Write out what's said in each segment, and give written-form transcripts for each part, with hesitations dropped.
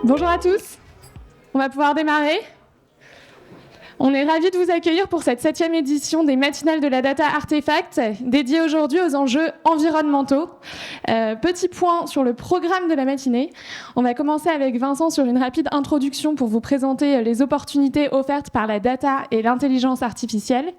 Bonjour à tous, on va pouvoir démarrer. On est ravis de vous accueillir pour cette 7e édition des matinales de la Data Artefact, dédiée aujourd'hui aux enjeux environnementaux. Petit point sur le programme de la matinée. On va commencer avec Vincent sur une rapide introduction pour vous présenter les opportunités offertes par la data et l'intelligence artificielle.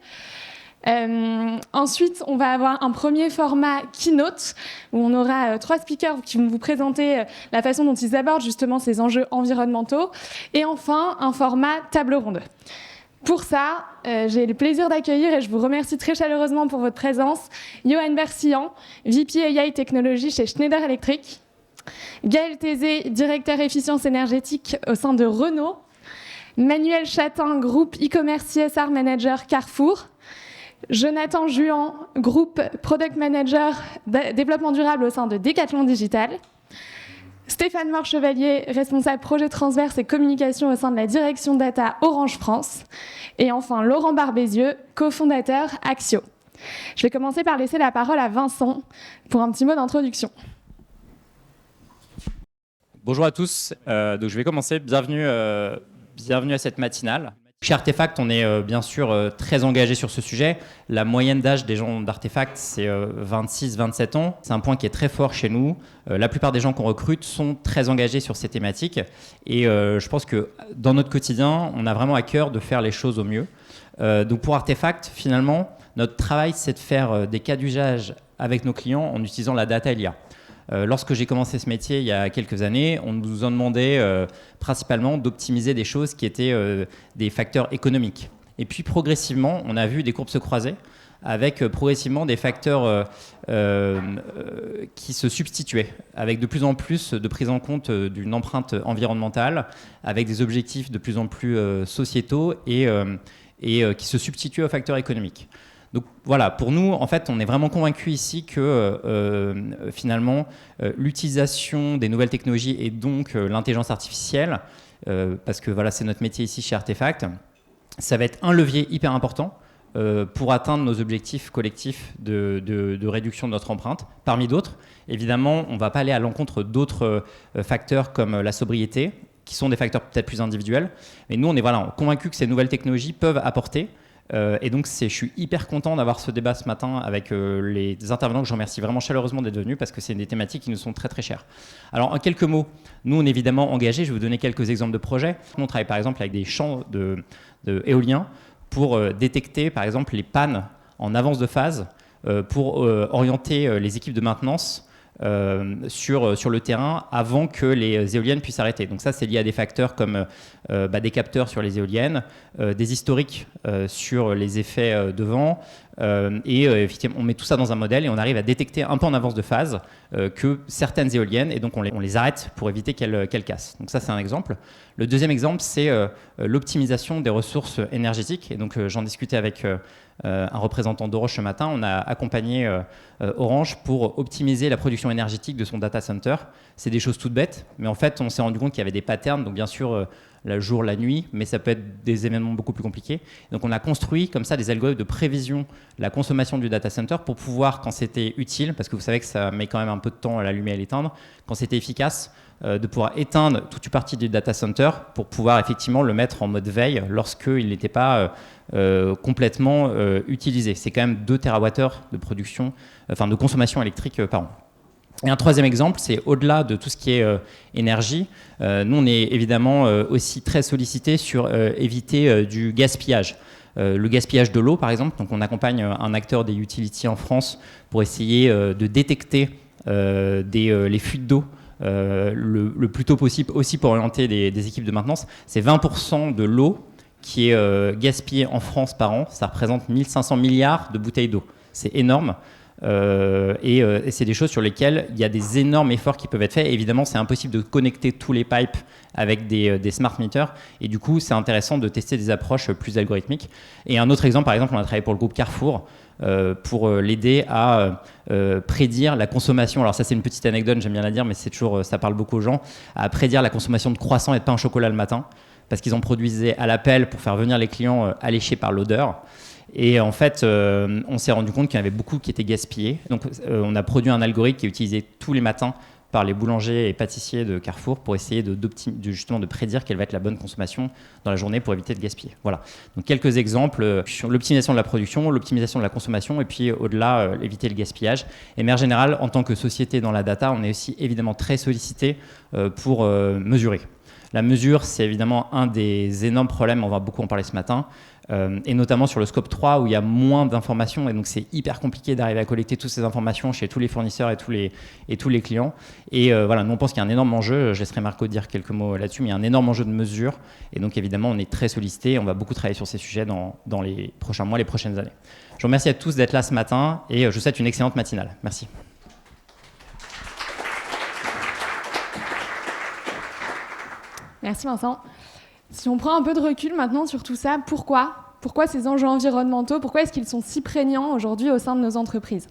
Ensuite, on va avoir un premier format keynote où on aura 3 speakers qui vont vous présenter la façon dont ils abordent justement ces enjeux environnementaux. Et enfin, un format table ronde. Pour ça, j'ai le plaisir d'accueillir, et je vous remercie très chaleureusement pour votre présence, Johan Bersillan, VP AI Technology chez Schneider Electric, Gaël Thésée, directeur efficience énergétique au sein de Renault, Manuel Chatin, groupe e-commerce CSR manager Carrefour, Jonathan Juan, groupe Product Manager développement durable au sein de Decathlon Digital, Stéphane Mort-Chevalier, responsable projet transverse et communication au sein de la direction data Orange France, et enfin Laurent Barbézieux, cofondateur Axio. Je vais commencer par laisser la parole à Vincent pour un petit mot d'introduction. Bonjour à tous, donc je vais commencer. Bienvenue à cette matinale. Chez Artefact, on est bien sûr très engagé sur ce sujet. La moyenne d'âge des gens d'Artefact, c'est 26-27 ans. C'est un point qui est très fort chez nous. La plupart des gens qu'on recrute sont très engagés sur ces thématiques. Et je pense que dans notre quotidien, on a vraiment à cœur de faire les choses au mieux. Donc pour Artefact, finalement, notre travail, c'est de faire des cas d'usage avec nos clients en utilisant la data et l'IA. Lorsque j'ai commencé ce métier il y a quelques années, on nous en demandait principalement d'optimiser des choses qui étaient des facteurs économiques. Et puis progressivement, on a vu des courbes se croiser avec progressivement des facteurs qui se substituaient, avec de plus en plus de prise en compte d'une empreinte environnementale, avec des objectifs de plus en plus sociétaux et qui se substituent aux facteurs économiques. Donc voilà, pour nous, en fait, on est vraiment convaincus ici que finalement, l'utilisation des nouvelles technologies et donc l'intelligence artificielle, parce que voilà, c'est notre métier ici chez Artefact, ça va être un levier hyper important pour atteindre nos objectifs collectifs de réduction de notre empreinte. Parmi d'autres, évidemment, on ne va pas aller à l'encontre d'autres facteurs comme la sobriété, qui sont des facteurs peut-être plus individuels. Mais nous, on est convaincus que ces nouvelles technologies peuvent apporter. Et donc, je suis hyper content d'avoir ce débat ce matin avec les intervenants que je remercie vraiment chaleureusement d'être venus parce que c'est des thématiques qui nous sont très très chères. Alors, en quelques mots, nous, on est évidemment engagés. Je vais vous donner quelques exemples de projets. On travaille par exemple avec des champs éoliens pour détecter par exemple les pannes en avance de phase pour orienter les équipes de maintenance sur le terrain avant que les éoliennes puissent arrêter. Donc ça, c'est lié à des facteurs comme des capteurs sur les éoliennes, des historiques sur les effets de vent, et effectivement, on met tout ça dans un modèle et on arrive à détecter un peu en avance de phase que certaines éoliennes, et donc on les arrête pour éviter qu'elles cassent. Donc ça, c'est un exemple. Le deuxième exemple, c'est l'optimisation des ressources énergétiques. Et donc j'en discutais avec un représentant d'Orange ce matin. On a accompagné Orange pour optimiser la production énergétique de son data center. C'est des choses toutes bêtes, mais en fait, on s'est rendu compte qu'il y avait des patterns. Donc bien sûr, le jour, la nuit, mais ça peut être des événements beaucoup plus compliqués. Donc on a construit comme ça des algorithmes de prévision de la consommation du data center pour pouvoir, quand c'était utile, parce que vous savez que ça met quand même un peu de temps à l'allumer et à l'éteindre, quand c'était efficace, de pouvoir éteindre toute une partie du data center pour pouvoir effectivement le mettre en mode veille lorsqu'il n'était pas complètement utilisé. C'est quand même 2 TWh de production, de consommation électrique par an. Et un troisième exemple, c'est au-delà de tout ce qui est énergie. Nous, on est évidemment aussi très sollicités sur éviter du gaspillage. Le gaspillage de l'eau, par exemple. Donc, on accompagne un acteur des utilities en France pour essayer de détecter les fuites d'eau le plus tôt possible, aussi pour orienter des équipes de maintenance. C'est 20% de l'eau qui est gaspillée en France par an. Ça représente 1500 milliards de bouteilles d'eau. C'est énorme. Et c'est des choses sur lesquelles il y a des énormes efforts qui peuvent être faits. Et évidemment, c'est impossible de connecter tous les pipes avec des smart meters. Et du coup, c'est intéressant de tester des approches plus algorithmiques. Et un autre exemple, par exemple, on a travaillé pour le groupe Carrefour pour l'aider à prédire la consommation. Alors ça, c'est une petite anecdote, j'aime bien la dire, mais c'est toujours, ça parle beaucoup aux gens. À prédire la consommation de croissants et de pain au chocolat le matin, parce qu'ils en produisaient à l'appel pour faire venir les clients alléchés par l'odeur. Et en fait, on s'est rendu compte qu'il y en avait beaucoup qui étaient gaspillés. Donc, on a produit un algorithme qui est utilisé tous les matins par les boulangers et pâtissiers de Carrefour pour essayer justement de prédire quelle va être la bonne consommation dans la journée pour éviter de gaspiller. Voilà. Donc quelques exemples sur l'optimisation de la production, l'optimisation de la consommation et puis au-delà, éviter le gaspillage. Et de manière générale, en tant que société dans la data, on est aussi évidemment très sollicité pour mesurer. La mesure, c'est évidemment un des énormes problèmes, on va beaucoup en parler ce matin, et notamment sur le scope 3 où il y a moins d'informations et donc c'est hyper compliqué d'arriver à collecter toutes ces informations chez tous les fournisseurs et tous les clients. Et voilà, nous on pense qu'il y a un énorme enjeu, je laisserai Marco dire quelques mots là-dessus, mais il y a un énorme enjeu de mesure et donc évidemment on est très sollicité, on va beaucoup travailler sur ces sujets dans les prochains mois, les prochaines années. Je vous remercie à tous d'être là ce matin et je vous souhaite une excellente matinale. Merci. Merci Vincent. Si on prend un peu de recul maintenant sur tout ça, pourquoi ces enjeux environnementaux, pourquoi est-ce qu'ils sont si prégnants aujourd'hui au sein de nos entreprises ?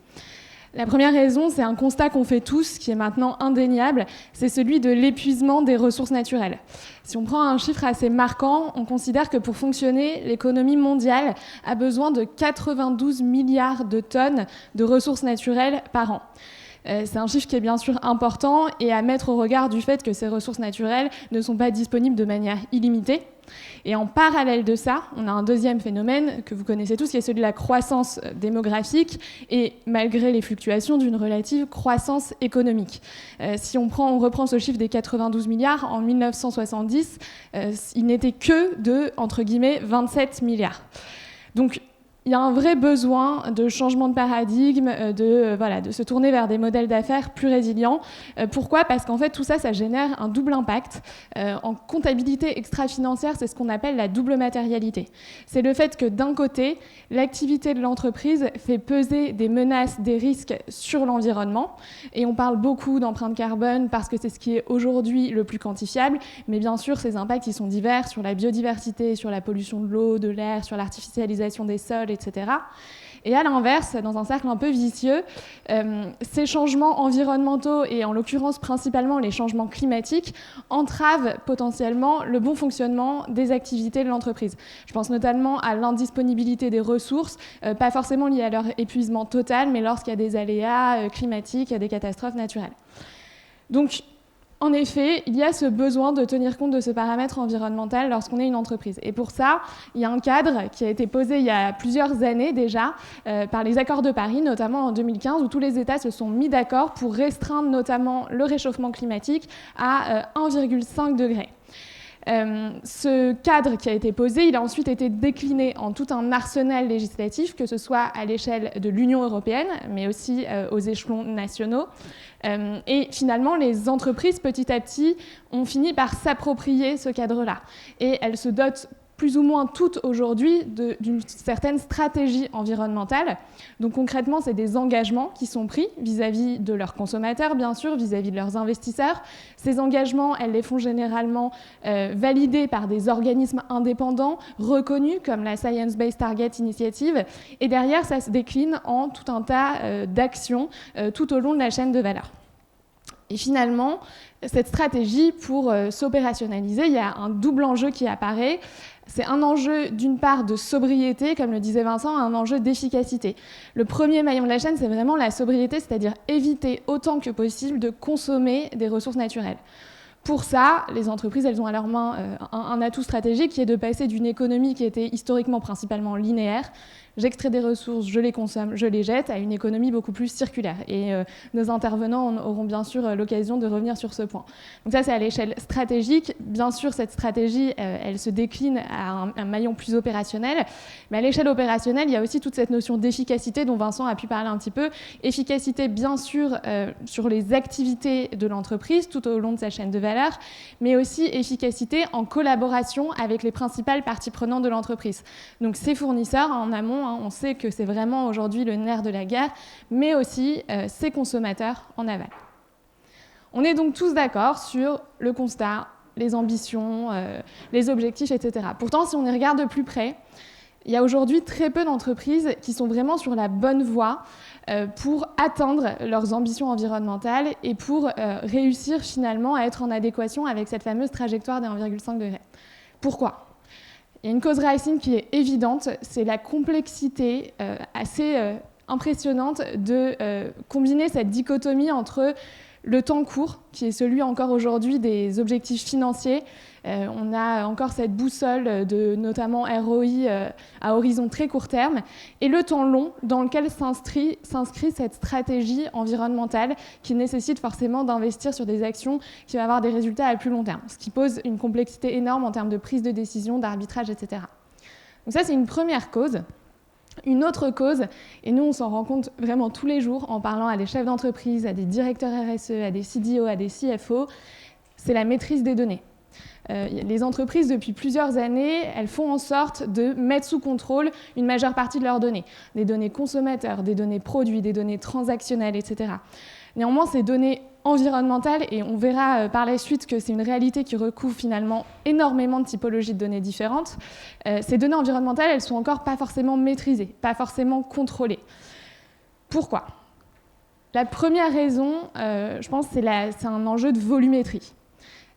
La première raison, c'est un constat qu'on fait tous, qui est maintenant indéniable, c'est celui de l'épuisement des ressources naturelles. Si on prend un chiffre assez marquant, on considère que pour fonctionner, l'économie mondiale a besoin de 92 milliards de tonnes de ressources naturelles par an. C'est un chiffre qui est bien sûr important et à mettre au regard du fait que ces ressources naturelles ne sont pas disponibles de manière illimitée. Et en parallèle de ça, on a un deuxième phénomène que vous connaissez tous, qui est celui de la croissance démographique et malgré les fluctuations d'une relative croissance économique. Si on reprend ce chiffre des 92 milliards, en 1970, il n'était que de, entre guillemets, 27 milliards. Donc, il y a un vrai besoin de changement de paradigme, de se tourner vers des modèles d'affaires plus résilients. Pourquoi ? Parce qu'en fait, tout ça, ça génère un double impact. En comptabilité extra-financière, c'est ce qu'on appelle la double matérialité. C'est le fait que d'un côté, l'activité de l'entreprise fait peser des menaces, des risques sur l'environnement. Et on parle beaucoup d'empreinte carbone parce que c'est ce qui est aujourd'hui le plus quantifiable. Mais bien sûr, ces impacts, ils sont divers sur la biodiversité, sur la pollution de l'eau, de l'air, sur l'artificialisation des sols, etc. Et à l'inverse, dans un cercle un peu vicieux, ces changements environnementaux, et en l'occurrence principalement les changements climatiques, entravent potentiellement le bon fonctionnement des activités de l'entreprise. Je pense notamment à l'indisponibilité des ressources, pas forcément liées à leur épuisement total, mais lorsqu'il y a des aléas climatiques, des catastrophes naturelles. Donc, en effet, il y a ce besoin de tenir compte de ce paramètre environnemental lorsqu'on est une entreprise. Et pour ça, il y a un cadre qui a été posé il y a plusieurs années déjà par les accords de Paris, notamment en 2015, où tous les États se sont mis d'accord pour restreindre notamment le réchauffement climatique à 1,5 degré. Ce cadre qui a été posé, il a ensuite été décliné en tout un arsenal législatif, que ce soit à l'échelle de l'Union européenne, mais aussi aux échelons nationaux. Et finalement, les entreprises, petit à petit, ont fini par s'approprier ce cadre-là. Et elles se dotent plus ou moins toutes aujourd'hui d'une certaine stratégie environnementale. Donc concrètement, c'est des engagements qui sont pris vis-à-vis de leurs consommateurs, bien sûr, vis-à-vis de leurs investisseurs. Ces engagements, elles les font généralement valider par des organismes indépendants, reconnus comme la Science Based Targets Initiative. Et derrière, ça se décline en tout un tas d'actions tout au long de la chaîne de valeur. Et finalement, cette stratégie, pour s'opérationnaliser, il y a un double enjeu qui apparaît. C'est un enjeu, d'une part, de sobriété, comme le disait Vincent, un enjeu d'efficacité. Le premier maillon de la chaîne, c'est vraiment la sobriété, c'est-à-dire éviter autant que possible de consommer des ressources naturelles. Pour ça, les entreprises, elles ont à leur main un atout stratégique qui est de passer d'une économie qui était historiquement principalement linéaire, j'extrais des ressources, je les consomme, je les jette, à une économie beaucoup plus circulaire. Et nos intervenants auront bien sûr l'occasion de revenir sur ce point. Donc ça, c'est à l'échelle stratégique. Bien sûr, cette stratégie, elle se décline à un maillon plus opérationnel. Mais à l'échelle opérationnelle, il y a aussi toute cette notion d'efficacité dont Vincent a pu parler un petit peu. Efficacité, bien sûr, sur les activités de l'entreprise tout au long de sa chaîne de valeur, mais aussi efficacité en collaboration avec les principales parties prenantes de l'entreprise. Donc ses fournisseurs en amont, on sait que c'est vraiment aujourd'hui le nerf de la guerre, mais aussi ses consommateurs en aval. On est donc tous d'accord sur le constat, les ambitions, les objectifs, etc. Pourtant, si on y regarde de plus près, il y a aujourd'hui très peu d'entreprises qui sont vraiment sur la bonne voie pour atteindre leurs ambitions environnementales et pour réussir finalement à être en adéquation avec cette fameuse trajectoire des 1,5 degrés. Pourquoi ? Il y a une cause racine qui est évidente, c'est la complexité assez impressionnante de combiner cette dichotomie entre Le temps court, qui est celui encore aujourd'hui des objectifs financiers. On a encore cette boussole de notamment ROI à horizon très court terme. Et le temps long, dans lequel s'inscrit cette stratégie environnementale qui nécessite forcément d'investir sur des actions qui vont avoir des résultats à plus long terme, ce qui pose une complexité énorme en termes de prise de décision, d'arbitrage, etc. Donc ça, c'est une première cause. Une autre cause, et nous on s'en rend compte vraiment tous les jours en parlant à des chefs d'entreprise, à des directeurs RSE, à des CDO, à des CFO, c'est la maîtrise des données. Les entreprises, depuis plusieurs années, elles font en sorte de mettre sous contrôle une majeure partie de leurs données. Des données consommateurs, des données produits, des données transactionnelles, etc. Néanmoins, ces données environnementales, et on verra par la suite que c'est une réalité qui recouvre finalement énormément de typologies de données différentes, ces données environnementales, elles ne sont encore pas forcément maîtrisées, pas forcément contrôlées. Pourquoi ? La première raison, je pense, c'est un enjeu de volumétrie.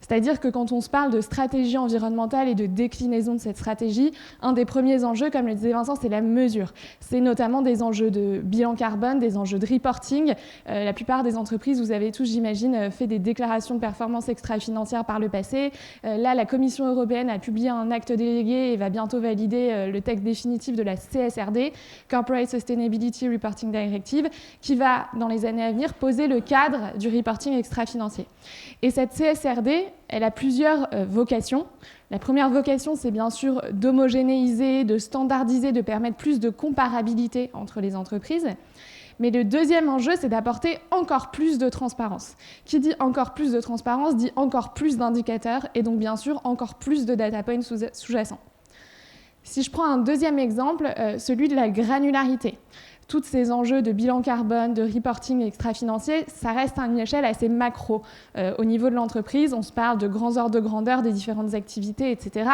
C'est-à-dire que quand on se parle de stratégie environnementale et de déclinaison de cette stratégie, un des premiers enjeux, comme le disait Vincent, c'est la mesure. C'est notamment des enjeux de bilan carbone, des enjeux de reporting. La plupart des entreprises, vous avez tous, j'imagine, fait des déclarations de performance extra-financière par le passé. Là, la Commission européenne a publié un acte délégué et va bientôt valider le texte définitif de la CSRD, Corporate Sustainability Reporting Directive, qui va, dans les années à venir, poser le cadre du reporting extra-financier. Et cette CSRD, elle a plusieurs vocations. La première vocation, c'est bien sûr d'homogénéiser, de standardiser, de permettre plus de comparabilité entre les entreprises. Mais le deuxième enjeu, c'est d'apporter encore plus de transparence. Qui dit encore plus de transparence dit encore plus d'indicateurs et donc bien sûr encore plus de data points sous-jacents. Si je prends un deuxième exemple, celui de la granularité. Tous ces enjeux de bilan carbone, de reporting extra-financier, ça reste à une échelle assez macro. Au niveau de l'entreprise, on se parle de grands ordres de grandeur des différentes activités, etc.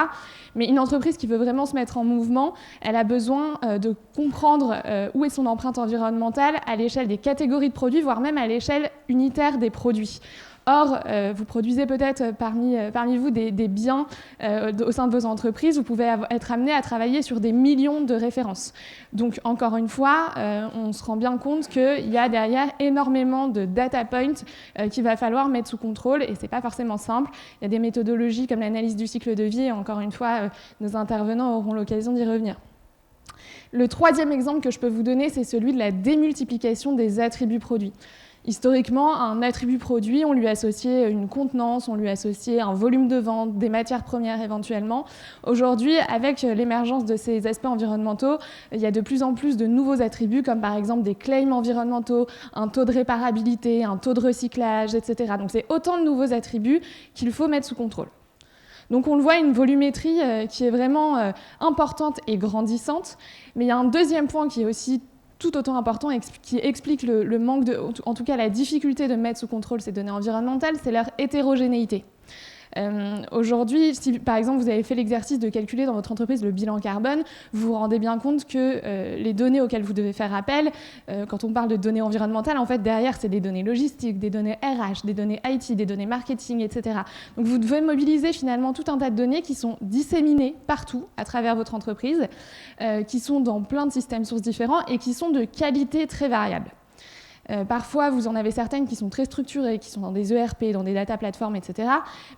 Mais une entreprise qui veut vraiment se mettre en mouvement, elle a besoin de comprendre où est son empreinte environnementale à l'échelle des catégories de produits, voire même à l'échelle unitaire des produits. Or, vous produisez peut-être parmi vous des biens au sein de vos entreprises, vous pouvez être amené à travailler sur des millions de références. Donc, encore une fois, on se rend bien compte qu'il y a derrière énormément de data points qu'il va falloir mettre sous contrôle, et ce n'est pas forcément simple. Il y a des méthodologies comme l'analyse du cycle de vie, et encore une fois, nos intervenants auront l'occasion d'y revenir. Le troisième exemple que je peux vous donner, c'est celui de la démultiplication des attributs produits. Historiquement, un attribut produit, on lui associait une contenance, on lui associait un volume de vente, des matières premières éventuellement. Aujourd'hui, avec l'émergence de ces aspects environnementaux, il y a de plus en plus de nouveaux attributs, comme par exemple des claims environnementaux, un taux de réparabilité, un taux de recyclage, etc. Donc c'est autant de nouveaux attributs qu'il faut mettre sous contrôle. Donc on le voit, une volumétrie qui est vraiment importante et grandissante. Mais il y a un deuxième point qui est aussi tout autant important, qui explique le manque en tout cas la difficulté de mettre sous contrôle ces données environnementales, c'est leur hétérogénéité. Aujourd'hui, si par exemple vous avez fait l'exercice de calculer dans votre entreprise le bilan carbone, vous vous rendez bien compte que les données auxquelles vous devez faire appel, quand on parle de données environnementales, en fait derrière c'est des données logistiques, des données RH, des données IT, des données marketing, etc. Donc vous devez mobiliser finalement tout un tas de données qui sont disséminées partout à travers votre entreprise, qui sont dans plein de systèmes sources différents et qui sont de qualité très variable. Parfois, vous en avez certaines qui sont très structurées, qui sont dans des ERP, dans des data platforms, etc.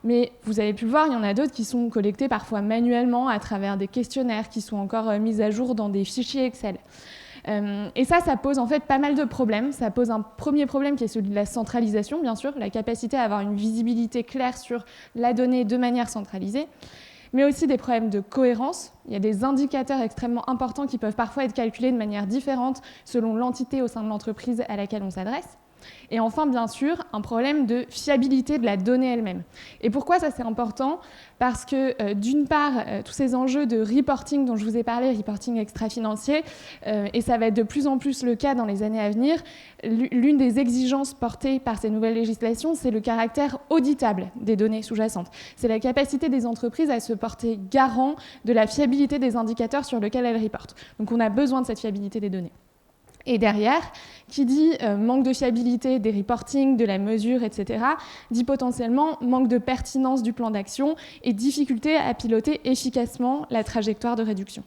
Mais vous avez pu le voir, il y en a d'autres qui sont collectées parfois manuellement à travers des questionnaires qui sont encore mis à jour dans des fichiers Excel. Et ça pose en fait pas mal de problèmes. Ça pose un premier problème qui est celui de la centralisation, bien sûr, la capacité à avoir une visibilité claire sur la donnée de manière centralisée, mais aussi des problèmes de cohérence. Il y a des indicateurs extrêmement importants qui peuvent parfois être calculés de manière différente selon l'entité au sein de l'entreprise à laquelle on s'adresse. Et enfin, bien sûr, un problème de fiabilité de la donnée elle-même. Et pourquoi ça c'est important ? Parce que d'une part, tous ces enjeux de reporting dont je vous ai parlé, reporting extra-financier, et ça va être de plus en plus le cas dans les années à venir, l'une des exigences portées par ces nouvelles législations, c'est le caractère auditable des données sous-jacentes. C'est la capacité des entreprises à se porter garant de la fiabilité des indicateurs sur lesquels elles reportent. Donc on a besoin de cette fiabilité des données. Et derrière, qui dit manque de fiabilité des reportings, de la mesure, etc., dit potentiellement manque de pertinence du plan d'action et difficulté à piloter efficacement la trajectoire de réduction.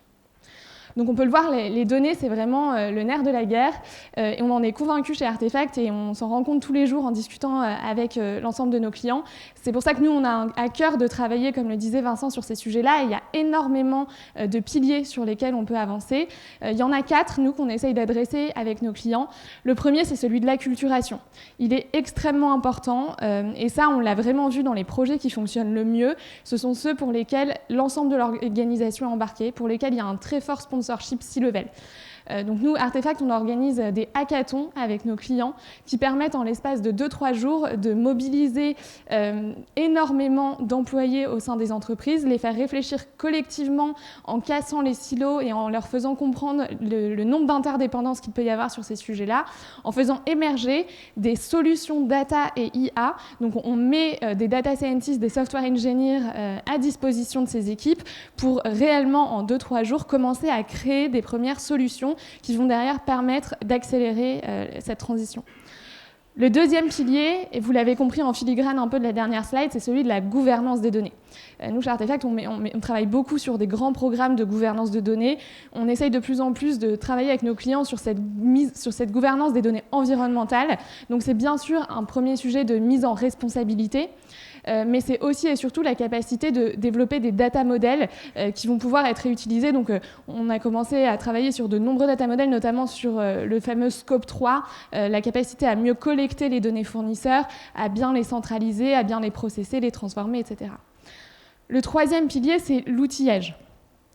Donc on peut le voir, les données, c'est vraiment le nerf de la guerre, et on en est convaincu chez Artefact, et on s'en rend compte tous les jours en discutant avec l'ensemble de nos clients. C'est pour ça que nous, on a à cœur de travailler, comme le disait Vincent, sur ces sujets-là, et il y a énormément de piliers sur lesquels on peut avancer. Il y en a 4, nous, qu'on essaye d'adresser avec nos clients. Le premier, c'est celui de l'acculturation. Il est extrêmement important, et ça, on l'a vraiment vu dans les projets qui fonctionnent le mieux. Ce sont ceux pour lesquels l'ensemble de l'organisation est embarqué, pour lesquels il y a un très fort sponsorship C-level. Donc nous, Artefact, on organise des hackathons avec nos clients qui permettent en l'espace de 2-3 jours de mobiliser énormément d'employés au sein des entreprises, les faire réfléchir collectivement en cassant les silos et en leur faisant comprendre le nombre d'interdépendances qu'il peut y avoir sur ces sujets-là, en faisant émerger des solutions data et IA. Donc on met des data scientists, des software engineers à disposition de ces équipes pour réellement, en 2-3 jours, commencer à créer des premières solutions qui vont derrière permettre d'accélérer cette transition. Le deuxième pilier, et vous l'avez compris en filigrane un peu de la dernière slide, c'est celui de la gouvernance des données. Nous, chez Artefact, on travaille beaucoup sur des grands programmes de gouvernance de données. On essaye de plus en plus de travailler avec nos clients sur cette gouvernance des données environnementales. Donc c'est bien sûr un premier sujet de mise en responsabilité, mais c'est aussi et surtout la capacité de développer des data models qui vont pouvoir être réutilisés. Donc on a commencé à travailler sur de nombreux data models, notamment sur le fameux Scope 3, la capacité à mieux collecter les données fournisseurs, à bien les centraliser, à bien les processer, les transformer, etc. Le troisième pilier, c'est l'outillage.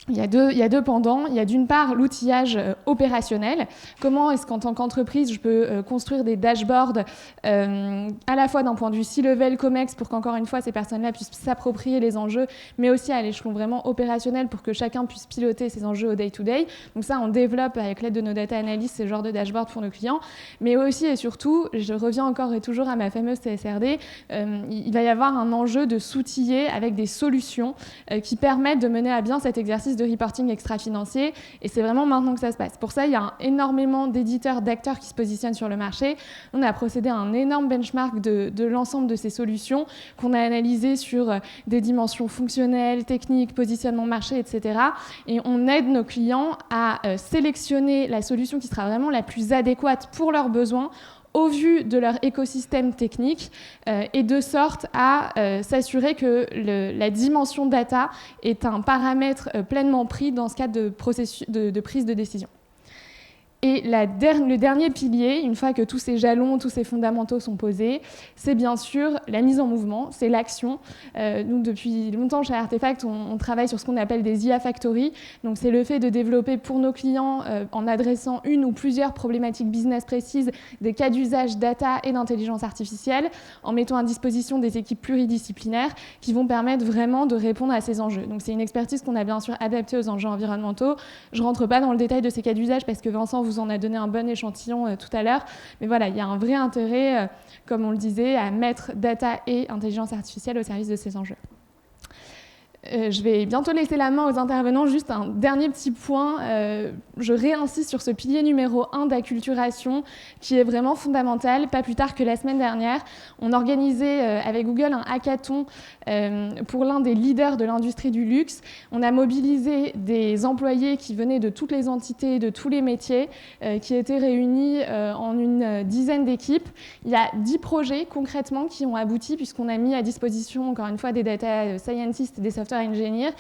Il y a deux pendants. Il y a d'une part l'outillage opérationnel. Comment est-ce qu'en tant qu'entreprise, je peux construire des dashboards à la fois d'un point de vue C-level, COMEX, pour qu'encore une fois, ces personnes-là puissent s'approprier les enjeux, mais aussi à l'échelon vraiment opérationnel pour que chacun puisse piloter ces enjeux au day-to-day. Donc ça, on développe avec l'aide de nos data analysts ce genre de dashboard pour nos clients. Mais aussi et surtout, je reviens encore et toujours à ma fameuse CSRD, il va y avoir un enjeu de s'outiller avec des solutions qui permettent de mener à bien cet exercice de reporting extra-financier, et c'est vraiment maintenant que ça se passe. Pour ça, il y a énormément d'éditeurs, d'acteurs qui se positionnent sur le marché. On a procédé à un énorme benchmark de l'ensemble de ces solutions qu'on a analysées sur des dimensions fonctionnelles, techniques, positionnement marché, etc. Et on aide nos clients à sélectionner la solution qui sera vraiment la plus adéquate pour leurs besoins, au vu de leur écosystème technique, et de sorte à s'assurer que la dimension data est un paramètre pleinement pris dans ce cadre de prise de décision. Et le dernier pilier, une fois que tous ces jalons, tous ces fondamentaux sont posés, c'est bien sûr la mise en mouvement, c'est l'action. Nous, depuis longtemps chez Artefact, on travaille sur ce qu'on appelle des IA Factory. Donc, c'est le fait de développer pour nos clients, en adressant une ou plusieurs problématiques business précises, des cas d'usage data et d'intelligence artificielle, en mettant à disposition des équipes pluridisciplinaires qui vont permettre vraiment de répondre à ces enjeux. Donc, c'est une expertise qu'on a bien sûr adaptée aux enjeux environnementaux. Je ne rentre pas dans le détail de ces cas d'usage parce que Vincent vous en a donné un bon échantillon tout à l'heure. Mais voilà, il y a un vrai intérêt, comme on le disait, à mettre data et intelligence artificielle au service de ces enjeux. Je vais bientôt laisser la main aux intervenants. Juste un dernier petit point. Je réinsiste sur ce pilier numéro 1 d'acculturation qui est vraiment fondamental. Pas plus tard que la semaine dernière, on organisait avec Google un hackathon pour l'un des leaders de l'industrie du luxe. On a mobilisé des employés qui venaient de toutes les entités, de tous les métiers, qui étaient réunis en une dizaine d'équipes. Il y a 10 projets concrètement qui ont abouti puisqu'on a mis à disposition, encore une fois, des data scientists et des software engineers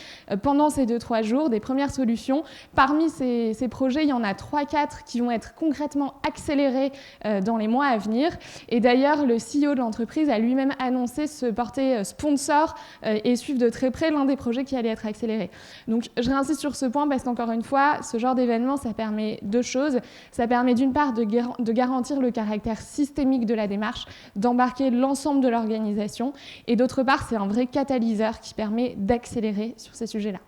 pendant ces 2-3 jours, des premières solutions. Parmi ces projets, il y en a 3-4 qui vont être concrètement accélérés dans les mois à venir. Et d'ailleurs, le CEO de l'entreprise a lui-même annoncé se porter sponsor et suivre de très près l'un des projets qui allait être accéléré. Donc, je réinsiste sur ce point parce qu'encore une fois, ce genre d'événement, ça permet deux choses. Ça permet d'une part de garantir le caractère systémique de la démarche, d'embarquer l'ensemble de l'organisation, et d'autre part, c'est un vrai catalyseur qui permet d'accélérer sur ces sujets-là.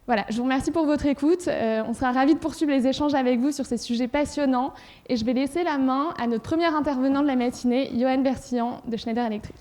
Voilà, je vous remercie pour votre écoute. On sera ravis de poursuivre les échanges avec vous sur ces sujets passionnants. Et je vais laisser la main à notre premier intervenant de la matinée, Johan Bersillan de Schneider Electric.